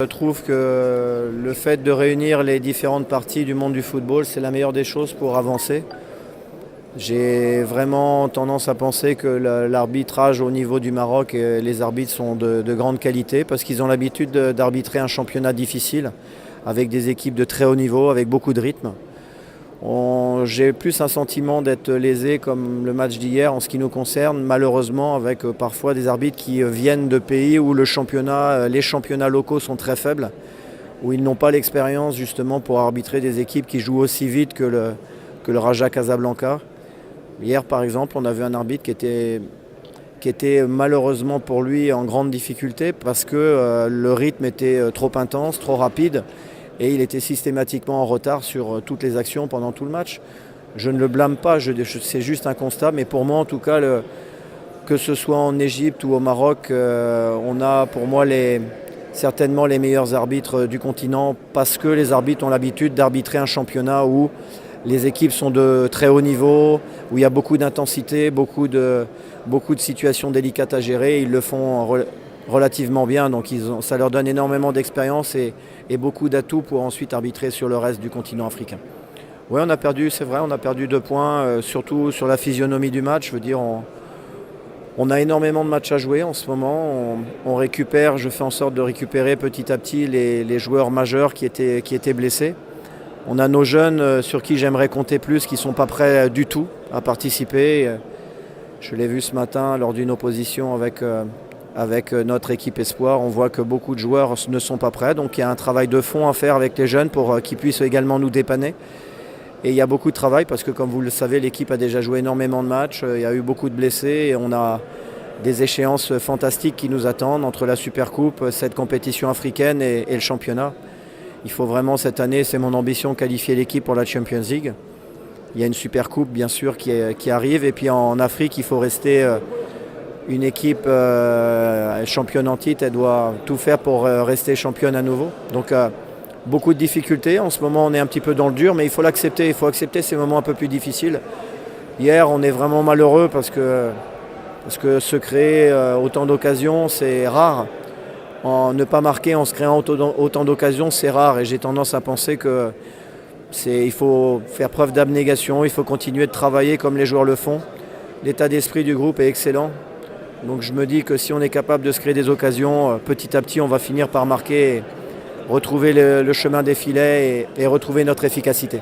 Je trouve que le fait de réunir les différentes parties du monde du football, c'est la meilleure des choses pour avancer. J'ai vraiment tendance à penser que l'arbitrage au niveau du Maroc et les arbitres sont de grande qualité parce qu'ils ont l'habitude d'arbitrer un championnat difficile avec des équipes de très haut niveau, avec beaucoup de rythme. J'ai plus un sentiment d'être lésé comme le match d'hier en ce qui nous concerne, malheureusement avec parfois des arbitres qui viennent de pays où les championnats locaux sont très faibles, où ils n'ont pas l'expérience justement pour arbitrer des équipes qui jouent aussi vite que le Raja Casablanca. Hier par exemple, on a vu un arbitre qui était malheureusement pour lui en grande difficulté parce que le rythme était trop intense, trop rapide. Et il était systématiquement en retard sur toutes les actions pendant tout le match. Je ne le blâme pas, c'est juste un constat. Mais pour moi, en tout cas, que ce soit en Égypte ou au Maroc, on a pour moi certainement les meilleurs arbitres du continent parce que les arbitres ont l'habitude d'arbitrer un championnat où les équipes sont de très haut niveau, où il y a beaucoup d'intensité, beaucoup de situations délicates à gérer. Ils le font relativement bien, donc ça leur donne énormément d'expérience et beaucoup d'atouts pour ensuite arbitrer sur le reste du continent africain. Oui, on a perdu, c'est vrai, on a perdu 2 points, surtout sur la physionomie du match. Je veux dire, on a énormément de matchs à jouer en ce moment. On récupère, je fais en sorte de récupérer petit à petit les joueurs majeurs qui étaient blessés. On a nos jeunes sur qui j'aimerais compter plus, qui ne sont pas prêts du tout à participer. Je l'ai vu ce matin lors d'une opposition avec notre équipe espoir, on voit que beaucoup de joueurs ne sont pas prêts. Donc il y a un travail de fond à faire avec les jeunes pour qu'ils puissent également nous dépanner. Et il y a beaucoup de travail parce que comme vous le savez, l'équipe a déjà joué énormément de matchs. Il y a eu beaucoup de blessés et on a des échéances fantastiques qui nous attendent entre la Supercoupe, cette compétition africaine et le championnat. Il faut vraiment cette année, c'est mon ambition, qualifier l'équipe pour la Champions League. Il y a une Supercoupe bien sûr qui arrive et puis en Afrique, il faut rester... Une équipe championne en titre, elle doit tout faire pour rester championne à nouveau. Donc beaucoup de difficultés. En ce moment, on est un petit peu dans le dur, mais il faut l'accepter. Il faut accepter ces moments un peu plus difficiles. Hier, on est vraiment malheureux parce que se créer autant d'occasions, c'est rare. Ne pas marquer en se créant autant d'occasions, c'est rare. Et j'ai tendance à penser qu'il faut faire preuve d'abnégation. Il faut continuer de travailler comme les joueurs le font. L'état d'esprit du groupe est excellent. Donc je me dis que si on est capable de se créer des occasions, petit à petit on va finir par marquer, retrouver le chemin des filets et retrouver notre efficacité.